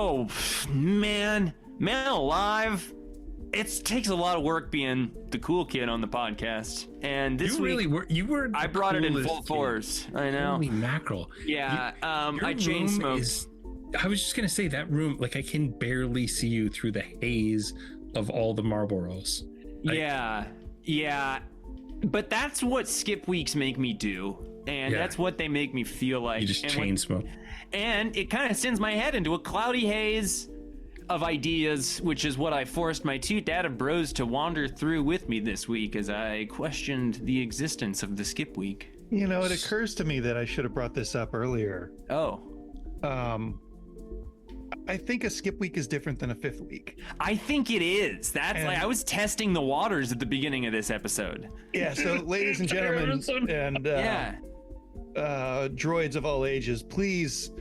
Oh, man alive. It takes a lot of work being the cool kid on the podcast. And this week, I brought it in full force. I know. Holy mackerel. Yeah, I chain smoked. I was just going to say that room, like I can barely see you through the haze of all the Marlboros. Yeah. But that's what skip weeks make me do. And that's what they make me feel like. You just chain smoke. And it kind of sends my head into a cloudy haze of ideas, which is what I forced my two data bros to wander through with me this week as I questioned the existence of the skip week. You know, it occurs to me that I should have brought this up earlier. Oh. I think a skip week is different than a fifth week. I think it is. I was testing the waters at the beginning of this episode. Yeah, so ladies and gentlemen and droids of all ages, please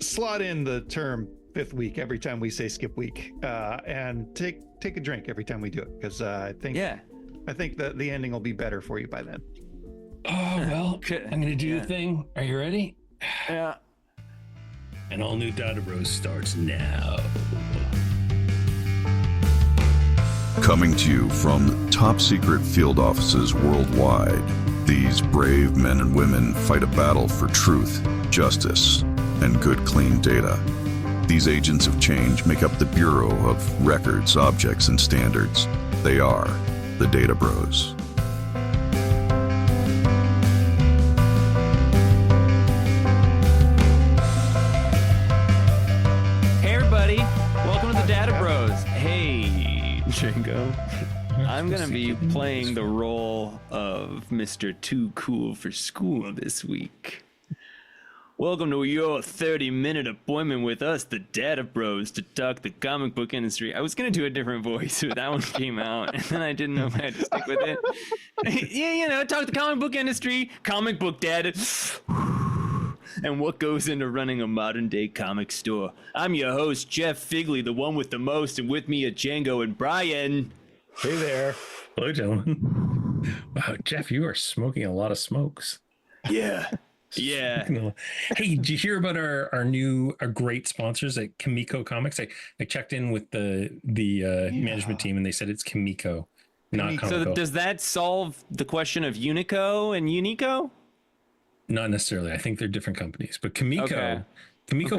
slot in the term fifth week every time we say skip week, and take a drink every time we do it, because I think that the ending will be better for you by then. Oh, well, I'm going to do the thing. Are you ready? Yeah. An all-new Data Bros starts now. Coming to you from top-secret field offices worldwide, these brave men and women fight a battle for truth, justice, and good, clean data. These agents of change make up the Bureau of Records, Objects, and Standards. They are the Data Bros. Welcome to the Data Bros. Hey, Django. I'm going to be playing the role of Mr. Too Cool for School this week. Welcome to your 30-minute appointment with us, the Data Bros, to talk the comic book industry. I was going to do a different voice, but that one came out, and then I didn't know if I had to stick with it. Yeah, talk the comic book industry, comic book data, and what goes into running a modern-day comic store. I'm your host, Jeff Figley, the one with the most, and with me are Django and Brian. Hey there. Hello, gentlemen. Wow, Jeff, you are smoking a lot of smokes. Yeah. Hey, did you hear about our great sponsors at Comico Comics? I checked in with the management team, and they said it's Comico, not Comico. So does that solve the question of Unico and Unico? Not necessarily. I think they're different companies, but Comico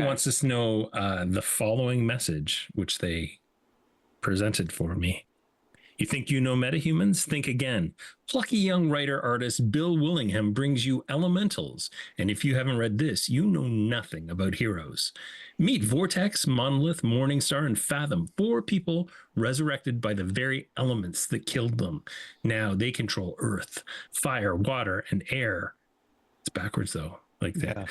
wants us to know the following message, which they presented for me. You think you know metahumans? Think again. Plucky young writer-artist Bill Willingham brings you Elementals. And if you haven't read this, you know nothing about heroes. Meet Vortex, Monolith, Morningstar, and Fathom, 4 people resurrected by the very elements that killed them. Now they control earth, fire, water, and air. It's backwards, though, like that. Yeah.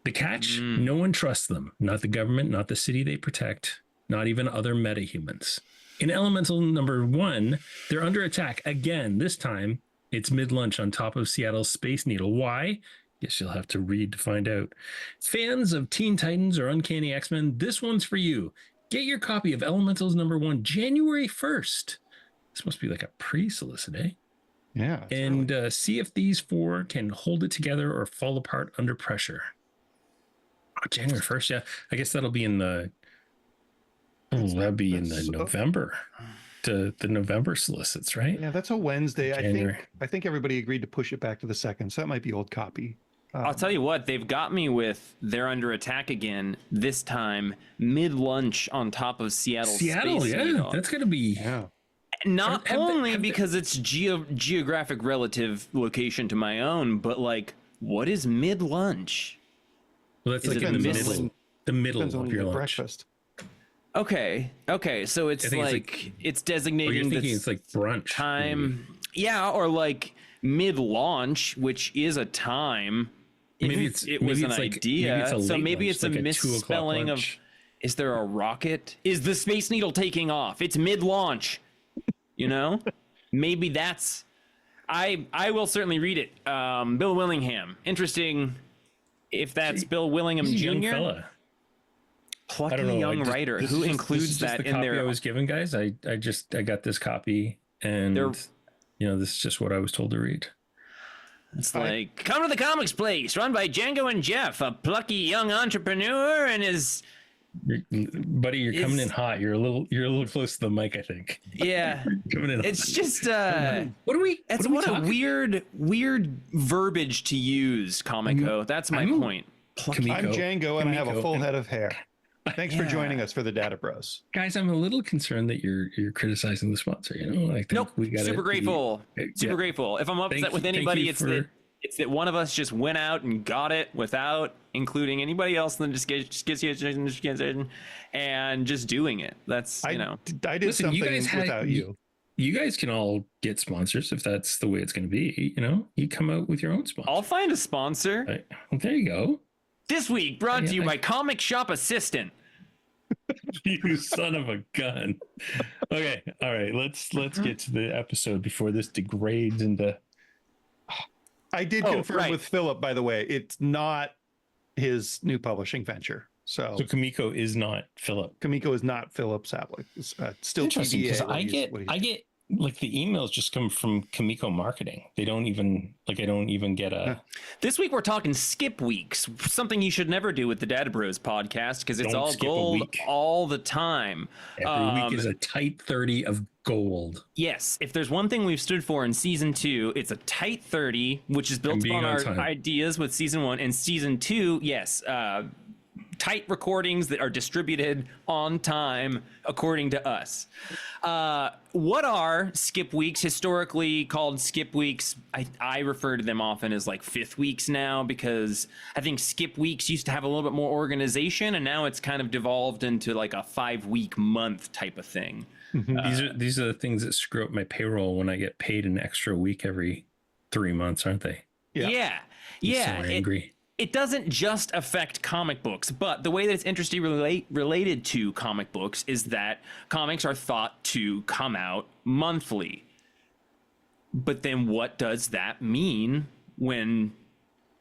The catch? No one trusts them. Not the government, not the city they protect, not even other metahumans. In Elemental number 1, they're under attack again. This time, it's mid-lunch on top of Seattle's Space Needle. Why? Guess you'll have to read to find out. Fans of Teen Titans or Uncanny X-Men, this one's for you. Get your copy of Elementals number 1, January 1st. This must be like a pre-solicit, eh? Yeah. And see if these 4 can hold it together or fall apart under pressure. Oh, January 1st, yeah. I guess that'll be in the... that'd be in the November, the November solicits, right? Yeah, that's a Wednesday. January. I think everybody agreed to push it back to the 2nd, so that might be old copy. I'll tell you what, they've got me with they're under attack again, this time mid-lunch on top of Seattle, Space Needle. That's going to be... Yeah. Not only because it's geographic relative location to my own, but like, what is mid-lunch? Well, that's like in the middle of your lunch. Breakfast. Okay, so it's like it's designating it's like brunch time. Maybe. Yeah, or like mid-launch, which is a time. Maybe it was an idea. So maybe it's like a misspelling of. Is there a rocket? Is the Space Needle taking off? It's mid-launch. You know, maybe that's. I will certainly read it. Bill Willingham. Interesting. If that's Bill Willingham Jr. Plucky young writer who includes that in there. I was given, guys. I got this copy, and this is just what I was told to read. It's like, come to the comics place, run by Django and Jeff, a plucky young entrepreneur and his Buddy, you're coming in hot. You're a little close to the mic, I think. Yeah. Coming in It's hot. just what a weird verbiage to use, Comico. That's my point. I'm Django and I have a full head of hair. Thanks for joining us for the Data Bros. Guys, I'm a little concerned that you're criticizing the sponsor, you know? Like, nope. Super grateful. Super grateful. If I'm upset with anybody, it's that one of us just went out and got it without including anybody else, and then just gets you and just doing it. That's, you know. I did something without you. You guys can all get sponsors if that's the way it's going to be. You know, you come out with your own sponsor. I'll find a sponsor. Right. Well, there you go. This week brought to you by Comic Shop Assistant. You son of a gun. Okay, all right. Let's get to the episode before this degrades into. I did confirm with Philip, by the way. It's not his new publishing venture. So Comico is not Philip. Comico is not Philip Saplik. It's still interesting because I get like the emails just come from Comico marketing. They don't even I don't even get a. This week we're talking skip weeks, something you should never do with the Data Bros podcast because it's all gold all the time. Every week is a tight 30 of gold. Yes, if there's one thing we've stood for in season 2, it's a tight 30, which is built upon our ideas with season 1 and season 2. Yes. Tight recordings that are distributed on time according to us. What are skip weeks? Historically called skip weeks, I refer to them often as like fifth weeks now, because I think skip weeks used to have a little bit more organization, and now it's kind of devolved into like a 5-week month type of thing. These are the things that screw up my payroll when I get paid an extra week every 3 months, aren't they? Yeah. I'm so angry. It doesn't just affect comic books, but the way that it's interestingly related to comic books is that comics are thought to come out monthly. But then what does that mean when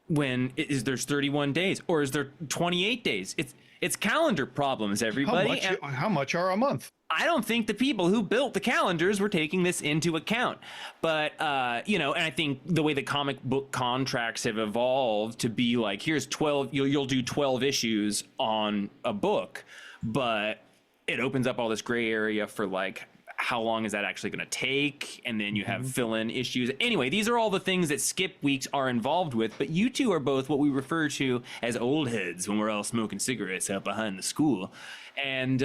there's 31 days or is there 28 days? It's calendar problems, everybody. How much are a month? I don't think the people who built the calendars were taking this into account. But, and I think the way the comic book contracts have evolved to be like, here's 12, you'll do 12 issues on a book, but it opens up all this gray area for like, how long is that actually going to take? And then you have fill-in issues. Anyway, these are all the things that skip weeks are involved with. But you two are both what we refer to as old heads when we're all smoking cigarettes out behind the school. And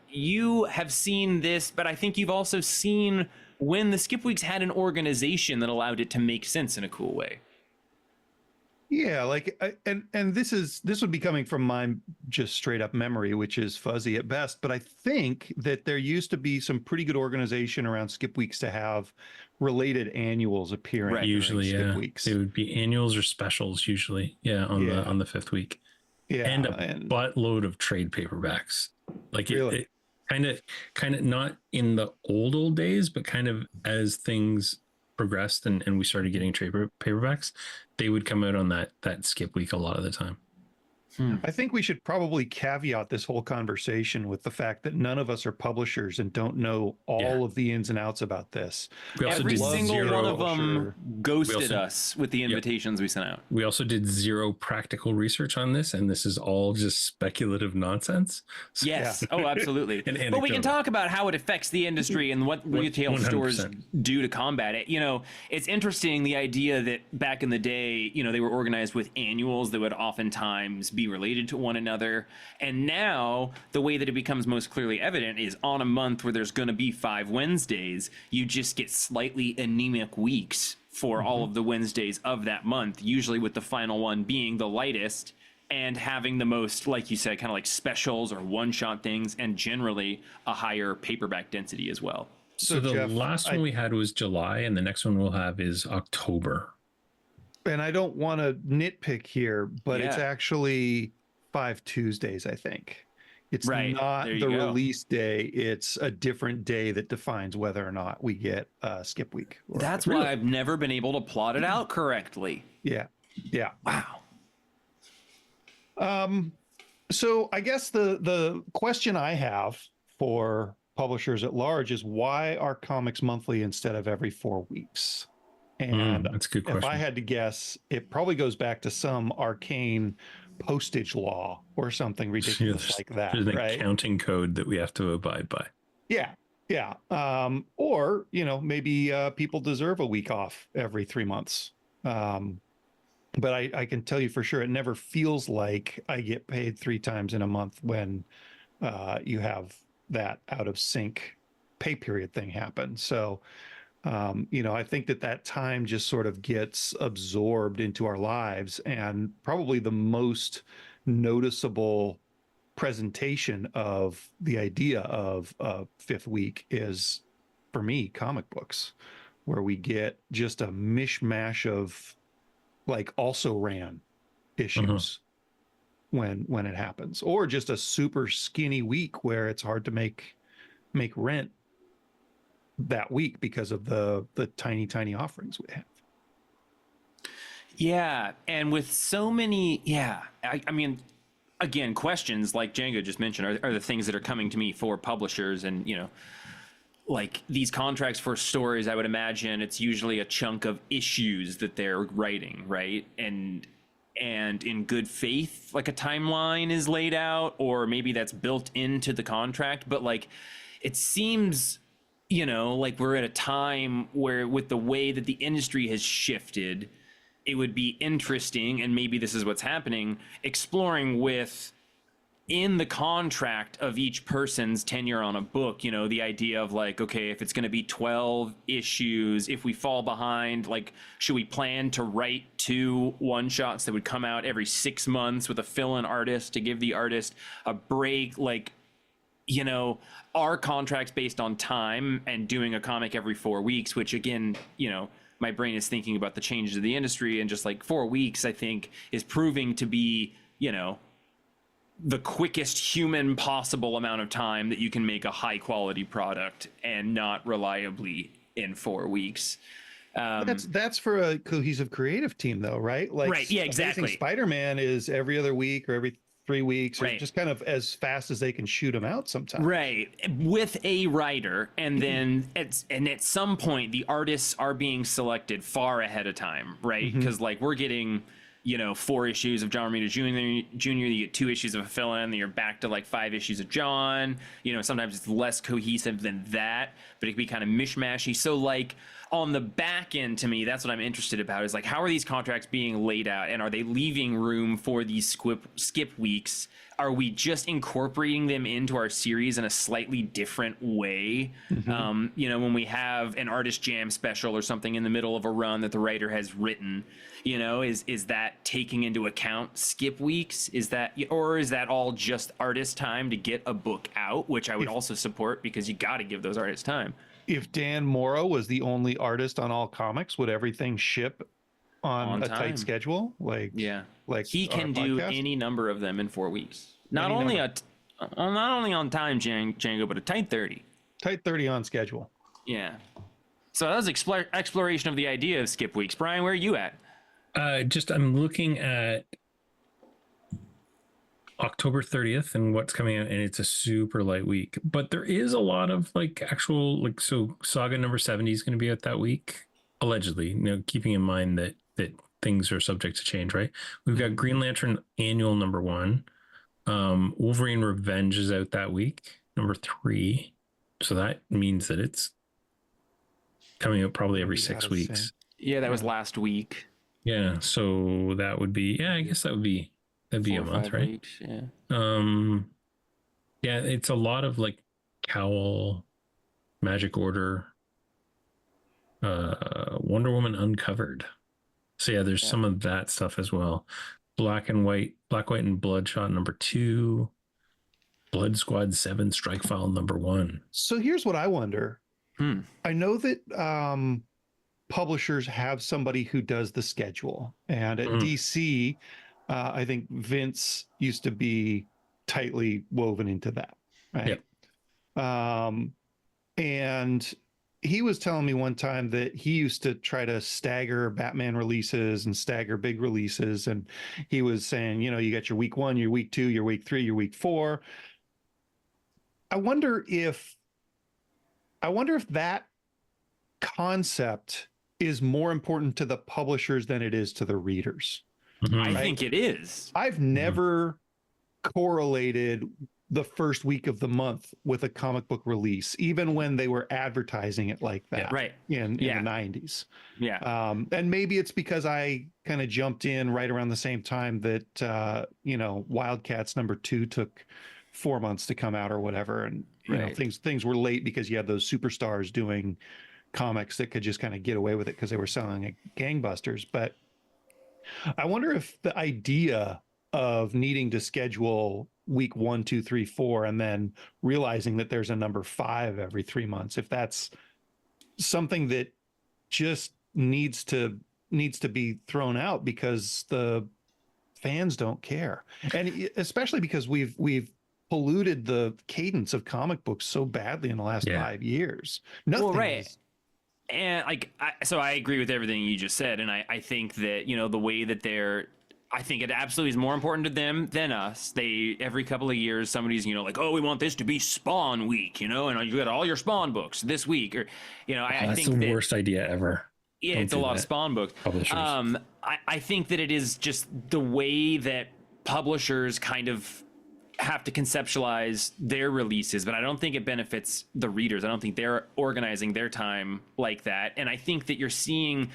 you have seen this, but I think you've also seen when the skip weeks had an organization that allowed it to make sense in a cool way. Yeah, like, and this would be coming from my just straight up memory, which is fuzzy at best. But I think that there used to be some pretty good organization around skip weeks to have related annuals appearing. Right. Usually, skip weeks. It would be annuals or specials usually. On the fifth week. Yeah, and a buttload of trade paperbacks. Like really? it kind of not in the old days, but kind of as things progressed and we started getting trade paperbacks, they would come out on that skip week a lot of the time. I think we should probably caveat this whole conversation with the fact that none of us are publishers and don't know all of the ins and outs about this. Every single one of them ghosted us with the invitations we sent out. We also did zero practical research on this, and this is all just speculative nonsense. So, yes. Oh, absolutely. But we can talk about how it affects the industry and what retail 100%. Stores do to combat it. You know, it's interesting, the idea that back in the day, you know, they were organized with annuals that would oftentimes be related to one another, and now the way that it becomes most clearly evident is on a month where there's going to be 5 Wednesdays, you just get slightly anemic weeks for all of the Wednesdays of that month, usually with the final one being the lightest and having the most, like you said, kind of like specials or one-shot things, and generally a higher paperback density as well. So the Jeff, last one we had was July, and the next one we'll have is October. And I don't want to nitpick here, but it's actually 5 Tuesdays, I think. It's not the release day. It's a different day that defines whether or not we get skip week. That's why I've never been able to plot it out correctly. Yeah. Yeah. Wow. So I guess the question I have for publishers at large is, why are comics monthly instead of every 4 weeks? And that's a good question. If I had to guess, it probably goes back to some arcane postage law or something ridiculous like that. There's an right? accounting code that we have to abide by. Yeah. Yeah. Or, maybe people deserve a week off every 3 months. But I can tell you for sure, it never feels like I get paid 3 times in a month when you have that out of sync pay period thing happen. So, I think that time just sort of gets absorbed into our lives, and probably the most noticeable presentation of the idea of a fifth week is, for me, comic books, where we get just a mishmash of like also ran issues when it happens, or just a super skinny week where it's hard to make rent that week because of the tiny offerings we have. Yeah, and with so many, I mean, again, questions like Django just mentioned are the things that are coming to me for publishers, and like these contracts for stories. I would imagine it's usually a chunk of issues that they're writing, right? And in good faith, like a timeline is laid out, or maybe that's built into the contract. But like, it seems, like we're at a time where, with the way that the industry has shifted, it would be interesting, and maybe this is what's happening, exploring with, in the contract of each person's tenure on a book, the idea of like, okay, if it's going to be 12 issues, if we fall behind, like, should we plan to write 2 one-shots that would come out every 6 months with a fill-in artist to give the artist a break? Like, our contracts based on time and doing a comic every 4 weeks, which again, my brain is thinking about the changes of the industry, and just like 4 weeks, I think, is proving to be, the quickest human possible amount of time that you can make a high quality product, and not reliably in 4 weeks. That's for a cohesive creative team though, right? Like, right. Yeah, exactly. Spider-Man is every other week or every 3 weeks, or right. just kind of as fast as they can shoot them out sometimes. Right. With a writer. And then at some point the artists are being selected far ahead of time, right? Because like we're getting, 4 issues of John Romita Jr., you get 2 issues of a fill-in, then you're back to like 5 issues of John. Sometimes it's less cohesive than that, but it can be kind of mishmashy. So like on the back end, to me, that's what I'm interested about, is like, how are these contracts being laid out, and are they leaving room for these skip weeks? Are we just incorporating them into our series in a slightly different way? When we have an artist jam special or something in the middle of a run that the writer has written, is that taking into account skip weeks? Is that all just artist time to get a book out, which I would also support, because you got to give those artists time. If Dan Morrow was the only artist on all comics, would everything ship on a tight schedule? Like he can do any number of them in 4 weeks. Not only on time, Django, but a tight 30. Tight 30 on schedule. Yeah. So that was exploration of the idea of skip weeks. Brian, where are you at? I'm looking at October 30th and what's coming out, and it's a super light week, but there is a lot of like actual, like, so Saga number 70 is going to be out that week, allegedly, keeping in mind that things are subject to change, right? We've got Green Lantern annual number 1. Wolverine Revenge is out that week, number 3. So that means that it's coming out probably every 6 weeks. Yeah, that was last week. Yeah, so that would be, I guess that'd be a month, right? Weeks, yeah. Yeah, it's a lot of like Cowl, Magic Order, Wonder Woman Uncovered. So yeah, there's some of that stuff as well. Black, White, and Bloodshot number 2, Blood Squad 7 Strike File number 1. So here's what I wonder. I know that publishers have somebody who does the schedule, and at DC, I think Vince used to be tightly woven into that, right? Yep. And he was telling me one time that he used to try to stagger Batman releases and stagger big releases. And he was saying, you got your week 1, your week 2, your week 3, your week 4. I wonder if that concept is more important to the publishers than it is to the readers. I think it is. I've never correlated the first week of the month with a comic book release, even when they were advertising it like that, in the 90s. And maybe it's because I kind of jumped in right around the same time that Wildcats #2 took 4 months to come out or whatever, and you know, things were late because you had those superstars doing comics that could just kind of get away with it because they were selling like gangbusters. But I wonder if the idea of needing to schedule week 1, 2, 3, 4, and then realizing that there's a number 5 every 3 months, if that's something that just needs to be thrown out because the fans don't care, and especially because we've polluted the cadence of comic books so badly in the last 5 years. And so I agree with everything you just said, and I think that the way that I think it absolutely is more important to them than us. They every couple of years somebody's like, oh, we want this to be Spawn week, and you got all your Spawn books this week, or I that's think the worst idea ever. Yeah, it's a lot of Spawn books. I think that it is just the way that publishers kind of have to conceptualize their releases, but I don't think it benefits the readers. I don't think they're organizing their time like that. And I think that you're seeing,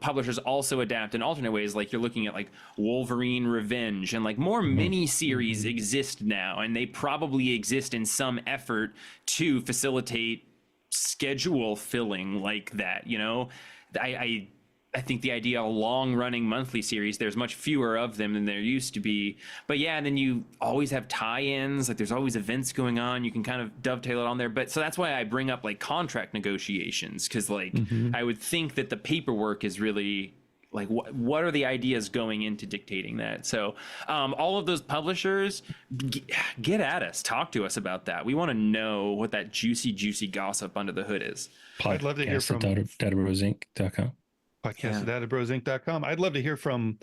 publishers also adapt in alternate ways. Like you're looking at like Wolverine Revenge, and like more mini series exist now, and they probably exist in some effort to facilitate schedule filling like that. I think the idea of a long-running monthly series, there's much fewer of them than there used to be. But yeah, and then you always have tie-ins. Like there's always events going on. You can kind of dovetail it on there. But so that's why I bring up like contract negotiations, because like I would think that the paperwork is really like what are the ideas going into dictating that. So all of those publishers, get at us, talk to us about that. We want to know what that juicy gossip under the hood is. I'd love to hear from DataBrosInc.com. podcast@databrosInc.com. I'd love to hear from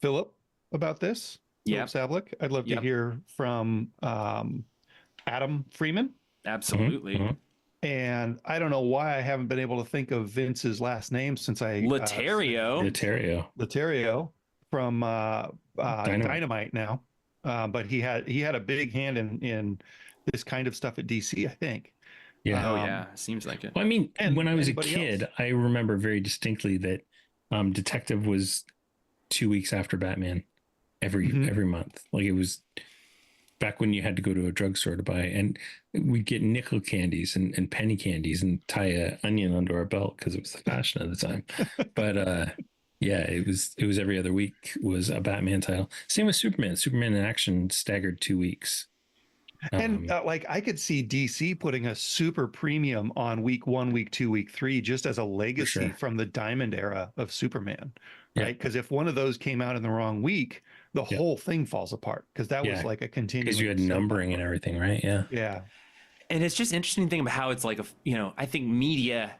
Philip about this. Philip Sablik. I'd love to hear from Adam Freeman. Absolutely. And I don't know why I haven't been able to think of Vince's last name since I Leterrio from Dynamite now. But he had a big hand in this kind of stuff at DC, I think. Yeah. Seems like it. Well, I mean, when I was a kid, I remember very distinctly that Detective was 2 weeks after Batman every month. Like it was back when you had to go to a drugstore to buy, and we'd get nickel candies and penny candies and tie an onion under our belt because it was the fashion at the time. But it was every other week was a Batman title. Same with Superman. Superman in Action staggered 2 weeks. And I could see DC putting a super premium on week 1, week 2, week 3, just as a legacy from the Diamond era of Superman, right? Because if one of those came out in the wrong week, the whole thing falls apart, because that was like a continuing. Because you had numbering and everything, right? Yeah. And it's just interesting to think about how it's like I think media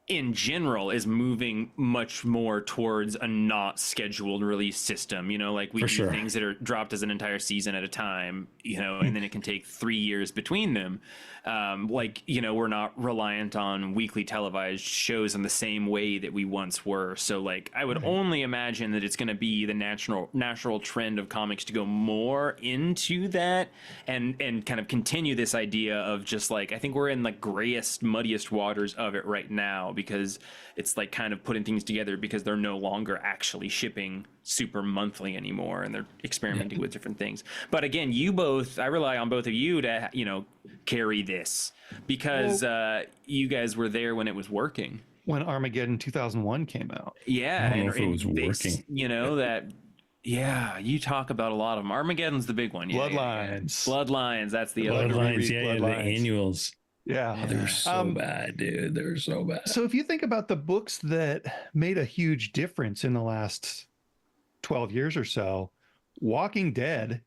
in general is moving much more towards a not scheduled release system. Like we do things that are dropped as an entire season at a time, and then it can take 3 years between them. We're not reliant on weekly televised shows in the same way that we once were. So like, I would only imagine that it's going to be the natural trend of comics to go more into that and kind of continue this idea of just like, I think we're in the grayest, muddiest waters of it right now, because it's like kind of putting things together because they're no longer actually shipping super monthly anymore, and they're experimenting with different things. But again, I rely on both of you to carry this, because you guys were there when it was working, when Armageddon 2001 came out. I don't know if it was working. You talk about a lot of them. Armageddon's the big one. Bloodlines, that's the other Bloodlines. The annuals. Yeah. They were so bad, dude. They were so bad. So if you think about the books that made a huge difference in the last 12 years or so, Walking Dead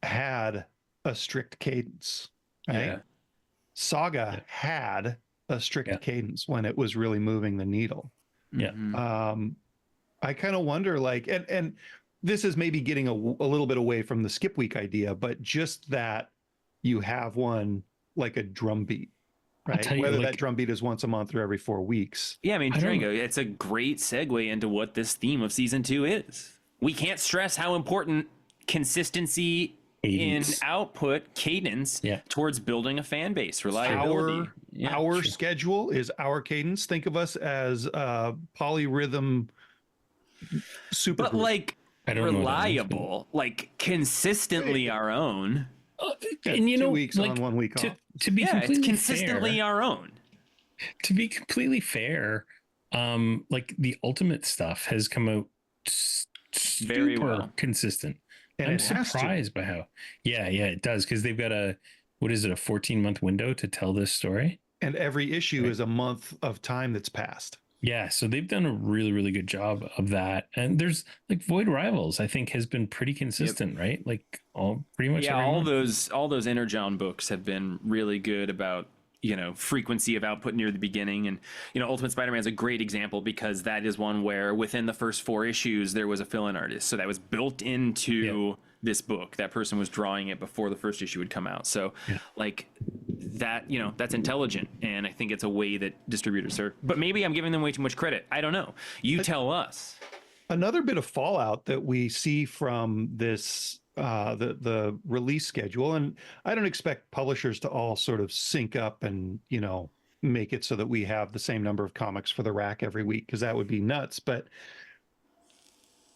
had a strict cadence, right? Yeah. Saga had a strict cadence when it was really moving the needle. Yeah. I kind of wonder, and this is maybe getting a little bit away from the skip week idea, but just that you have one like a drumbeat, right? Whether that drumbeat is once a month or every 4 weeks. Yeah, I mean, Django, it's a great segue into what this theme of season 2 is. we can't stress how important consistency in output, cadence, towards building a fan base, reliability. Our schedule is our cadence. Think of us as polyrhythm super. But like reliable, like consistently our own. And 2 weeks on, 1 week off. To be completely it's consistently our own. To be completely fair, like the Ultimate stuff has come out very well, consistent. And I'm surprised by how. Yeah, it does, because they've got a 14-month window to tell this story. And every issue is a month of time that's passed. Yeah, so they've done a really, really good job of that. And there's like Void Rivals, I think, has been pretty consistent, right? Like pretty much. Yeah, all those Energon books have been really good about, frequency of output near the beginning. And, Ultimate Spider-Man is a great example, because that is one where within the first 4 issues, there was a fill-in artist. So that was built into this book. That person was drawing it before the first issue would come out. So like that, that's intelligent. And I think it's a way that distributors are, but maybe I'm giving them way too much credit. I don't know. You tell us. Another bit of fallout that we see from this, the release schedule, and I don't expect publishers to all sort of sync up and, make it so that we have the same number of comics for the rack every week, because that would be nuts. But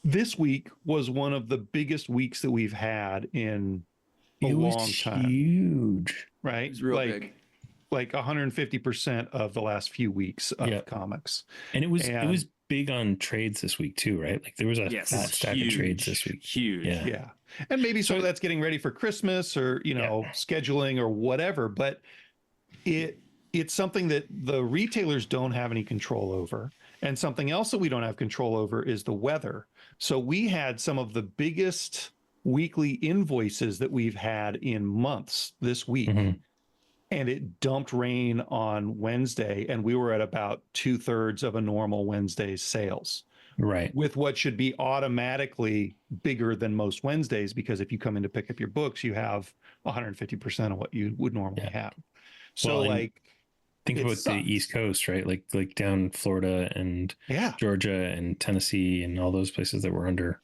this week was one of the biggest weeks that we've had in a long time. Huge, right? It was real big. Like 150% of the last few weeks of comics. And it was big on trades this week too, right? Like there was a fat stack of trades this week. Huge. Yeah. And maybe some of that's getting ready for Christmas or, scheduling or whatever, but it's something that the retailers don't have any control over. And something else that we don't have control over is the weather. So we had some of the biggest weekly invoices that we've had in months this week. Mm-hmm. And it dumped rain on Wednesday, and we were at about 2/3 of a normal Wednesday's sales. Right. With what should be automatically bigger than most Wednesdays, because if you come in to pick up your books, you have 150% of what you would normally have. So think about the East Coast, right? Like down Florida and Georgia and Tennessee and all those places that were under.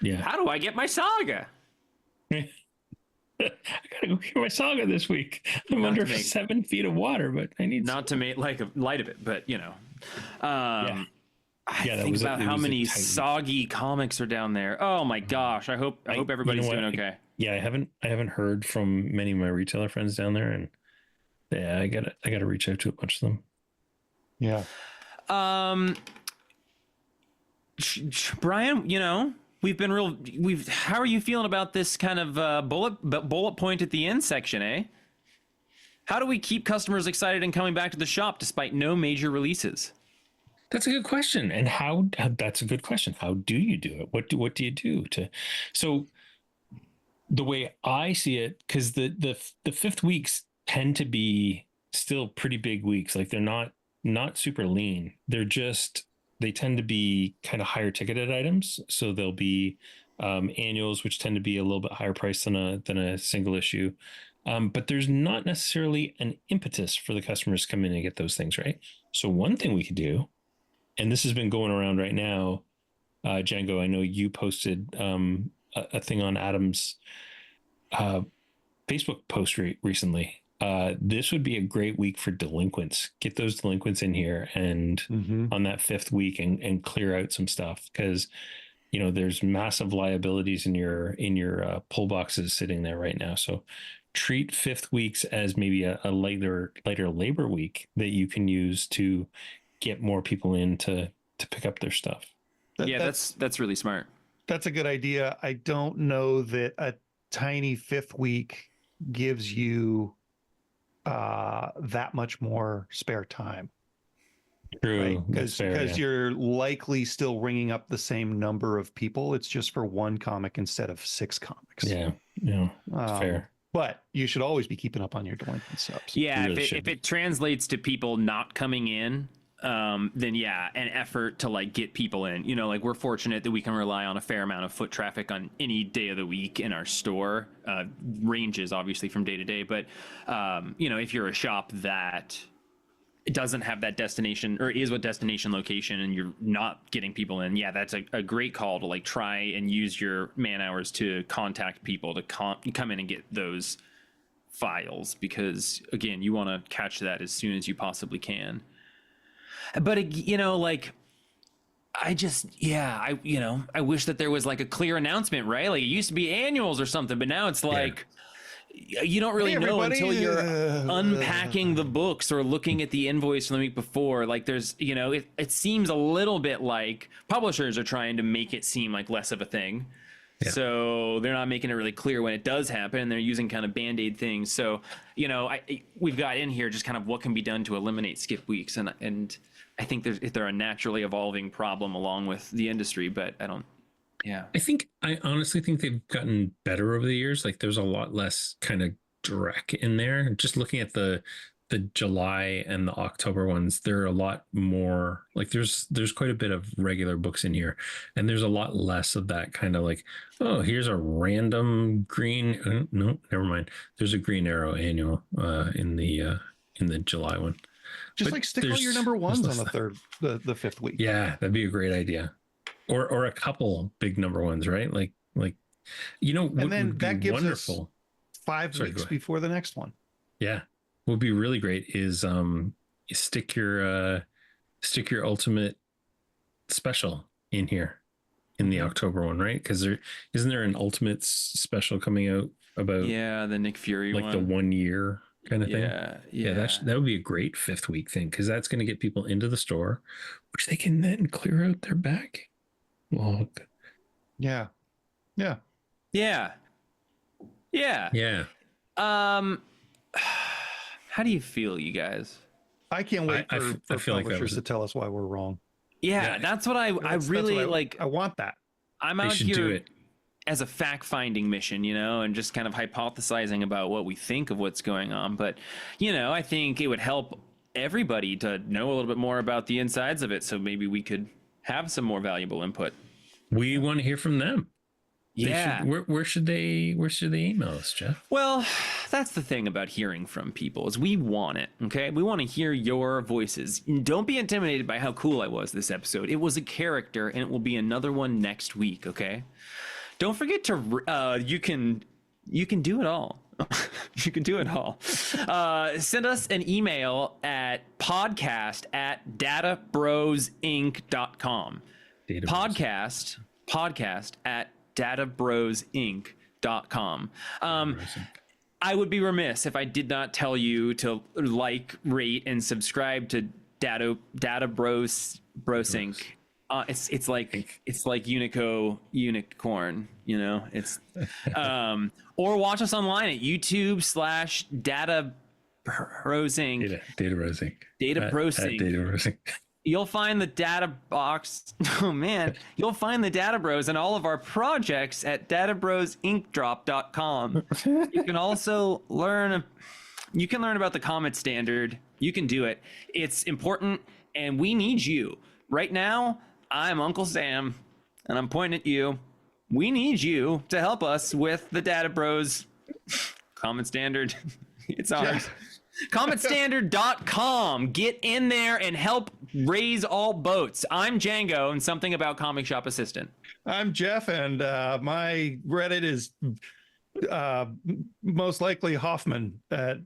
Yeah. How do I get my Saga? I gotta go get my Saga this week. I'm under 7 feet of water, but I need to make like a light of it, but I think about how many soggy comics are down there. Oh my gosh! I hope everybody's doing okay. I haven't heard from many of my retailer friends down there, and I gotta reach out to a bunch of them. Yeah. Brian, how are you feeling about this kind of bullet point at the end section, eh? How do we keep customers excited and coming back to the shop despite no major releases? That's a good question. And that's a good question. How do you do it? What do you do so the way I see it, because the fifth weeks tend to be still pretty big weeks. Like they're not super lean. They tend to be kind of higher ticketed items. So there'll be annuals, which tend to be a little bit higher price than a single issue. But there's not necessarily an impetus for the customers to come in and get those things, right? So one thing we could do, and this has been going around right now, Django, I know you posted a thing on Adam's Facebook post recently. This would be a great week for delinquents. Get those delinquents in here and on that fifth week and clear out some stuff, because there's massive liabilities in your pull boxes sitting there right now. So treat fifth weeks as maybe a lighter labor week that you can use to get more people in to pick up their stuff. That's really smart. That's a good idea. I don't know that a tiny fifth week gives you that much more spare time. True, right? Because you're likely still ringing up the same number of people. It's just for one comic instead of 6 comics. Yeah, fair. But you should always be keeping up on your delinquent subs. Yeah, really if it translates to people not coming in, then an effort to get people in. We're fortunate that we can rely on a fair amount of foot traffic on any day of the week in our store. Ranges obviously from day to day, but if you're a shop that doesn't have that destination or is a destination location and you're not getting people in, yeah, that's a great call to like try and use your man hours to contact people to come in and get those files, because again, you want to catch that as soon as you possibly can. But you know, like I wish that there was like a clear announcement, right? Like it used to be annuals or something, but now it's like you don't really know until you're unpacking the books or looking at the invoice from the week before. Like there's, you know, it seems a little bit like publishers are trying to make it seem like less of a thing. Yeah. So they're not making it really clear when it does happen, and they're using kind of Band-Aid things. So, you know, we've got in here just kind of what can be done to eliminate skip weeks. And I think they're a naturally evolving problem along with the industry, but I honestly think they've gotten better over the years. Like there's a lot less kind of dreck in there. Just looking at the July and the October ones, there are a lot more, like there's quite a bit of regular books in here, and there's a lot less of that kind of like, oh, here's a random green, no, never mind, there's a Green Arrow annual in the July one. Just like stick all your number ones on the fifth week. Yeah, that'd be a great idea. Or a couple big number ones, right? Like you know, and then that gives us 5 weeks before the next one. Yeah. What would be really great is stick your ultimate special in here in the October one, right? Because isn't there an ultimate special coming out about the Nick Fury like one. The 1 year kind of thing? Yeah, that would be a great fifth week thing, because that's going to get people into the store, which they can then clear out their back log. Yeah. How do you feel, you guys? I can't wait for publishers to tell us why we're wrong. Yeah, that's what I really like. I want that. I'm out here as a fact-finding mission, you know, and just kind of hypothesizing about what we think of what's going on. But, you know, I think it would help everybody to know a little bit more about the insides of it, so maybe we could have some more valuable input. We want to hear from them. Yeah. Where should they email us, Jeff? Well, that's the thing about hearing from people is we want it. Okay. We want to hear your voices. Don't be intimidated by how cool I was this episode. It was a character, and it will be another one next week. Okay. Don't forget to, you can do it all. You can do it all. Send us an email at podcast@databrosinc.com. Podcast@databrosinc.com. I would be remiss if I did not tell you to like, rate, and subscribe to Data Bros Inc. It's like unicorn, you know. It's or watch us online at YouTube/Data Bros Inc. Data Bros Inc. Data Bros Inc. You'll find the data box. Oh man, you'll find the Data Bros and all of our projects at databrosinc.com. You can also learn about the comment standard. You can do it. It's important, and we need you. Right now, I'm Uncle Sam, and I'm pointing at you. We need you to help us with the Data Bros comment standard. It's ours. Yeah. Commentstandard.com. Get in there and help raise all boats. I'm Django, and something about Comic Shop Assistant. I'm Jeff, and my Reddit is most likely Hoffman _.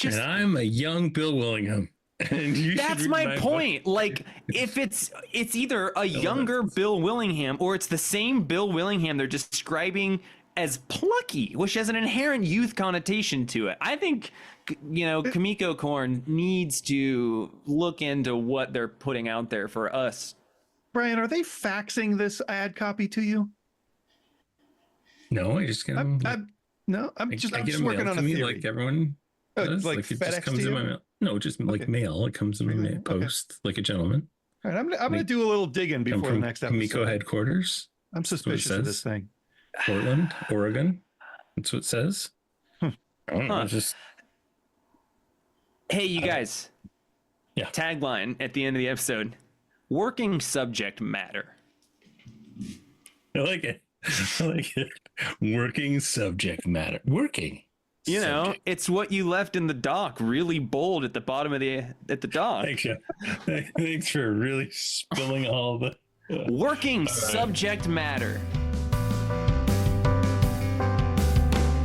And I'm a young Bill Willingham. That's my point. Like, if it's either a younger Bill Willingham or it's the same Bill Willingham they're describing as plucky, which has an inherent youth connotation to it. I think, you know, Comico Corn needs to look into what they're putting out there for us. Brian, are they faxing this ad copy to you? No, I just get them. I'm just working on a theory. Like everyone does. Like it FedEx just comes in my mail. No, just like mail. It comes in my mail, post like a gentleman. All right, I'm going to do a little digging before the next episode. Comico headquarters. I'm suspicious of this thing. Portland, Oregon. That's what it says. I don't know. Hey, you guys. Yeah. Tagline at the end of the episode: working subject matter. I like it. Working subject matter. Working. You know, it's what you left in the dock, really bold at the bottom of the dock. Thanks, yeah. Thanks for really spilling all the working subject matter.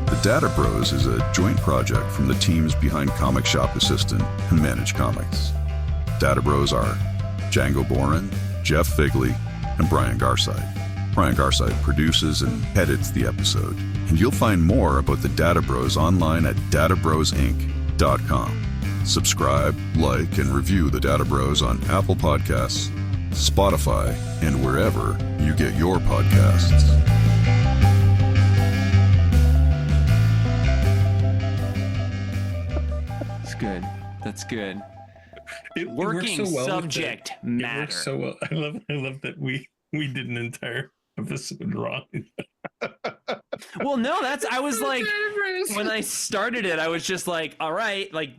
The Data Bros is a joint project from the teams behind Comic Shop Assistant and Manage Comics. Data Bros are Django Boren, Jeff Figley, and Brian Garside. Brian Garside produces and edits the episode. And you'll find more about the Data Bros online at databrosinc.com. Subscribe, like, and review the Data Bros on Apple Podcasts, Spotify, and wherever you get your podcasts. That's good. That's good. Working so well subject matter. It works so well. I love that we did an entire episode wrong. Well, no, I was like, when I started it, I was just like, all right, like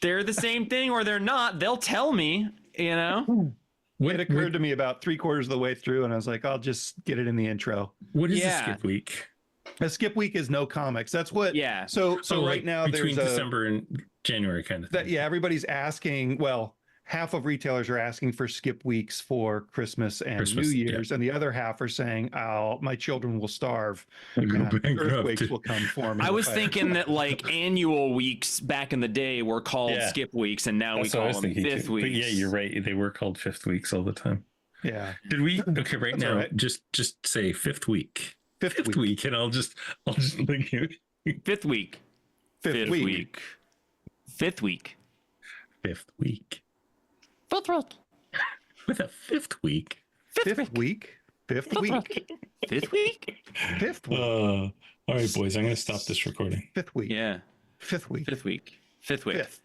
they're the same thing or they're not. They'll tell me, you know. It occurred to me about 3/4 of the way through, and I was like, I'll just get it in the intro. What is a skip week? A skip week is no comics. That's what. Yeah. So right now between there's December and January kind of thing. Everybody's asking. Well, half of retailers are asking for skip weeks for Christmas and New Year's, and the other half are saying, my children will starve. Earthquakes will come for me. I was thinking that like annual weeks back in the day were called skip weeks, and now we call them fifth weeks. But yeah, you're right. They were called fifth weeks all the time. Yeah. Did we? Okay, right now, right. Just say fifth week. Fifth week, and I'll just like you. Fifth week. Fifth week. Fifth week. Fifth week. Fifth week. With a fifth week. Fifth week. Fifth week. Fifth week. Fifth week. All right, boys. I'm going to stop this recording. Fifth week. Yeah. Fifth week. Fifth week. Fifth week. Fifth.